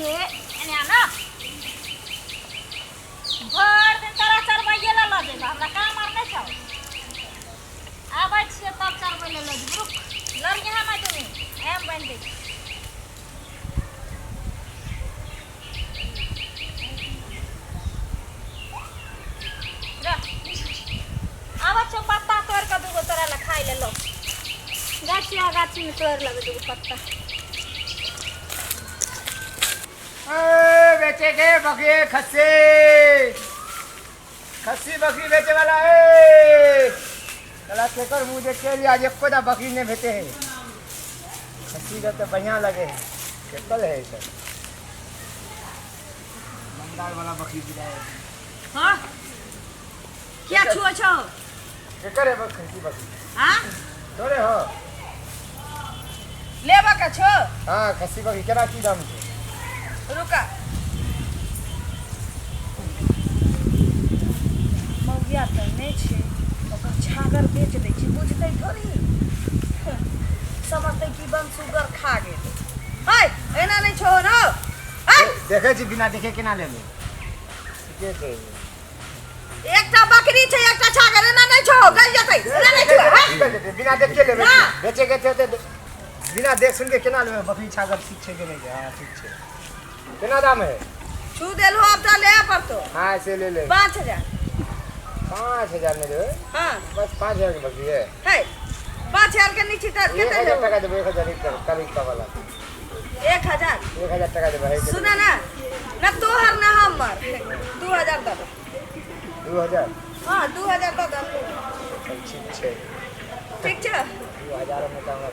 गे एने आना भर दिन तारा चरवाइए ला ला देबा हमरा काम मार नहीं छौ आबै छियै तब चरबै ले लज रुक लड़िया हम तुनी एम बन दे आवा छो पत्ता तोड़ के दूगो तोरा ला खाई ले लो गाछी में तोड़ लगे दूगो पत्ता बेचे के बकरी खस्सी बकरी बेचे वाला है चला केकर मुंह देख के आज एको दा बकरी ने बेचे है खस्सी का तो बढ़िया लगे केकल है सर मंदार वाला बकरी गिरा है हां क्या छुआ छो केकर है खस्सी बकरी हां तोरे हो लेबा का छो हां खस्सी बकरी केना की दाम है रुका मौगिया तो नहीं छे ओकर छागर बेच दै छी बुझतै थोड़ी समझतै कि बम सुगर खा गेल हाय एना नहीं छो न हाय देखे छी बिना देखे केना लेबे के छै एकटा बकरी छै एकटा छागर एना नहीं छो गल जतै एना नहीं छो बिना देख के लेबे बेचे के थे बिना देख सुन के केना लेबे बकरी छागर ठीक छै के नहीं हां ठीक छै कितना दाम है छू देलहो अब तो ले पड़तो हां से ले ले 5000 5000 में दे हां बस 5000 की बकरी है 5000 के नीचे तक केते 1000 टका देबो 1000 करी का वाला 1000 टका देबो है सुना ना न तोहर ना हमर 2000 दे 2000 हां 2000 दे ठीक छै ठीक छै 2000 में काम ना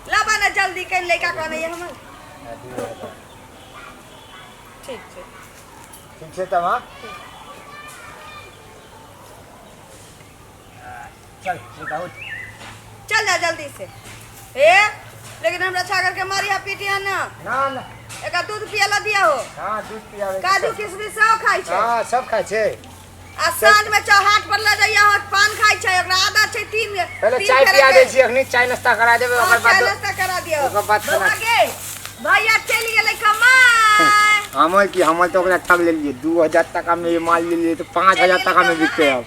लाबा ना जल्दी कर लेका कोने ये हमर ठीक छै तब हां चल बताओ चल जा जल्दी से ए लेकिन हमरा छागर के मारिया पीटिया ना ना एका दूध पियाला दिया हो हां दूध पियावे काजू किशमिश सब खाइ छै हां सब खाइ छै आ साँझ में चौहाट पर ले जाइया हो पान खाइ छै ओकरा आदत छै 3 पहले चाय पिया दे छी अखनी चाय नाश्ता करा देबे ओकर बाद नाश्ता करा दियो ओकर बाद खाना भैया चल गेलै कमाई हमर तो ओकरा ठग लेलिए 2000 टका में ये माल ले लिए तो 5000 टका में बिकते अब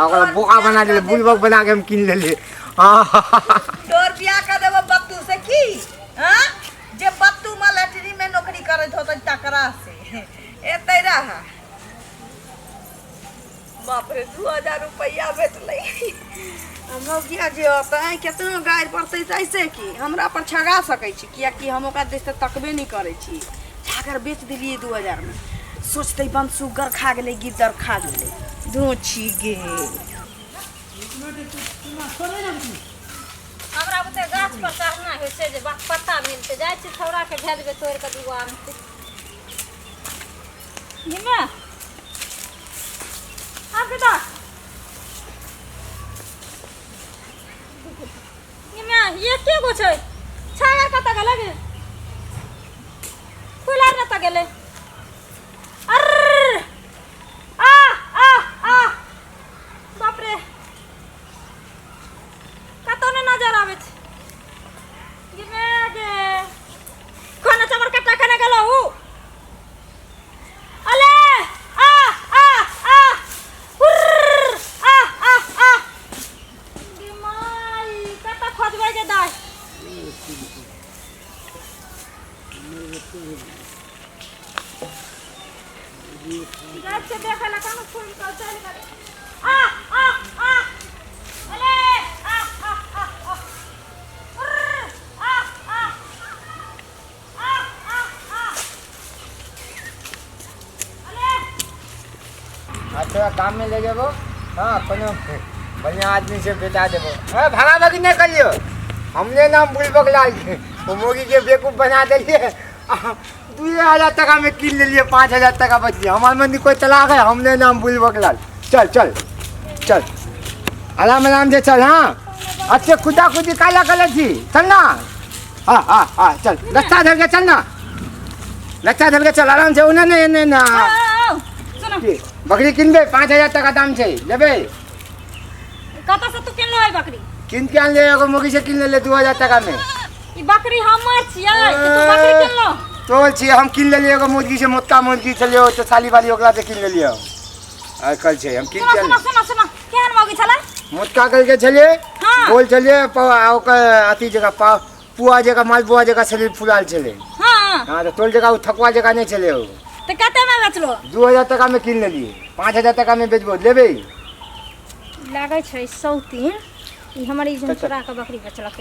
ओकरा बोका बना देले बुलबक बना के हम किन लेलिए तोर बियाह कर देबो बत्तू से की हां जे बत्तू मलटरी में नौकरी करत होतै तकरा से एतै रहा बाप रे 2000 रुपया बेचलै हमो किया जे होता है केतना गाय पड़तै ऐसे की हमरा पर छगा सकै छी किया कि हम ओकरा देश से तकबे नहीं करै छी छागर बेच दिलिए 2000 में सोचते बम सुगर खा गेलै गिद्दर खा गेलै धोछी गे हमरा बुते गाछ पर चढ़ना होइ छै जे पत्ता मिलते जाइ छी छौरा के भेज देबे तोड़ के दुगो आनते निमा आप के दा निमा ये के गो छै छागर कत गेलै गे फुलार न त गेलै बाप रे कतो ने नजर आवे छै गे खाना चमर कटा खाना गेलो अले माई कता खोजबै गे दाई गाछ से देखला कान फूल का चल गए अले अच्छा काम में ले जेबो हां कोनो बढ़िया आदमी से बेटा देबो ए भागा भागी नहीं करियो हमने नाम बुलबक लाल वो मोगी के बेवकूफ बना देलिए 2000 टका में किन ले लिए 5000 टका बच गया हमारे मन में कोई तलाक है हमने नाम बुलबक लाल चल चल चल आराम आराम से चल हाँ अच्छे खुदा खुदी काला कलर थी चलना हाँ चल रास्ता धर के चलना रास्ता धर के चल आराम से उन्हें ना बकरी किनबे 5000 टका दाम छै लेबे कत से तू किनलो है बकरी किन के आन ले एगो मुर्गी से किन ले 2000 टका में ई बकरी हमर छियै तू बकरी किनलो तोल छी हम किन लेलिए एगो मुर्गी से मोटका मुर्गी छलियो तो साली वाली ओकरा से किन लेलिए आ कल छे हम किन के सुना केहन मौगी छला मोटका कल के छलिए हाँ। बोल छलिए ओकर अति जगह पुआ जगह माल पुआ जगह शरीर फुलाल छले हां हां तो तोल जगह थकवा जगह नहीं छले हो तो कते में बेचलो 2000 टका में किन लेलिए 5000 टका में बेचबो लेबे लागै छै 103 ई हमर ई जन चोरा के बकरी बेचलक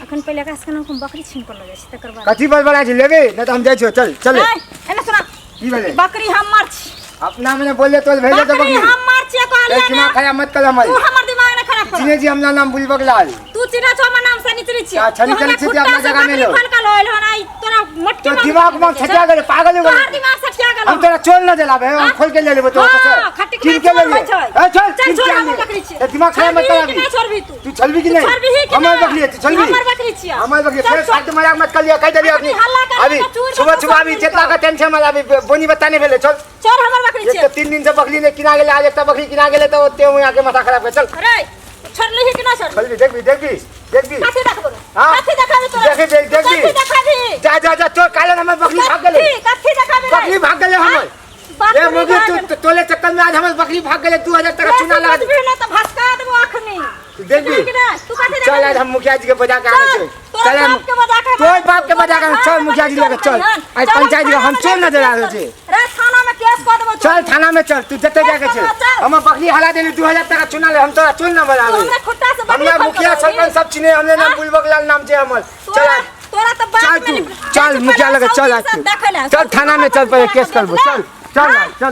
अखन पहिले एकरा से हम बकरी छीन कर ले छै तकर बाद कथी बड़ा छै लेबे न तो हम जाय छो चल चल एने सुना की भेले बकरी हमर छी अपना मैंने बोले तो भेजे तो बकरी हमर छी कहलिए ना दिमाग खराब मत कर हमारी तू हमर दिमाग न खराब कर जिने जी हमरा नाम बुलबक लाल तू चिन्ह छो हमर नाम सनिचरी छी सनिचरी छी अपना जगह में लो फल का लोल हना तोरा मट्टी तो दिमाग में छटिया गए पागल हो गए तोहर दिमाग से छटिया गेलो हम तोरा चोल न देलाबे हम खोल के ले लेबो तो किन के ले ले ए चल चल छोड़ हमर बकरी छी दिमाग खराब मत कर अभी नहीं छोड़बी तू चलबी कि नहीं हमर बकरी है तू चलबी हमर बकरी छी हमर बकरी फिर साथ मजाक मत कर लिया कह दे अभी अभी सुबह सुबह अभी जितना का टेंशन मत अभी बोनी बताने भेले चल चल हमर बकरी छी एक 3 दिन से बकरी ने किना गेले आज एक बकरी किना गेले तो ओते हूं आके माथा खराब कर चल अरे छोड़ली ही कि ना छोड़ चल भी देख भी काठी देखबो हां काठी देखाबी तोरा देख काठी देखाबी जा तो काले हमर बकरी भाग गेले काठी देखाबी बकरी भाग गेले हमर ए मोगी तू तोले चक्कर में आज हमर बकरी भाग गेले 2000 टका चुना लगा भी ना तो भसका देबो अखनी देख भी तू काठी चल आज हम मुखिया जी के बजा के आने छे चल हम तोर बाप के बजा के चल मुखिया जी लेके चल आज पंचायत में हम चोर न दे रहे छे रे थाना में केस कर देबो चल थाना में चल तू जते जाके छे हम बकरी हला देली 2000 टका चुना ले हम तोरा चोर न बनावे हमरा खुट्टा से बकरी हमरा मुखिया सरपंच सब चिने हमने नाम बुलबक लाल नाम छे हमर चल तोरा तो बात चल तू चल मुखिया लगे चल आज तू चल थाना में चल पहले केस करबो चल चल चल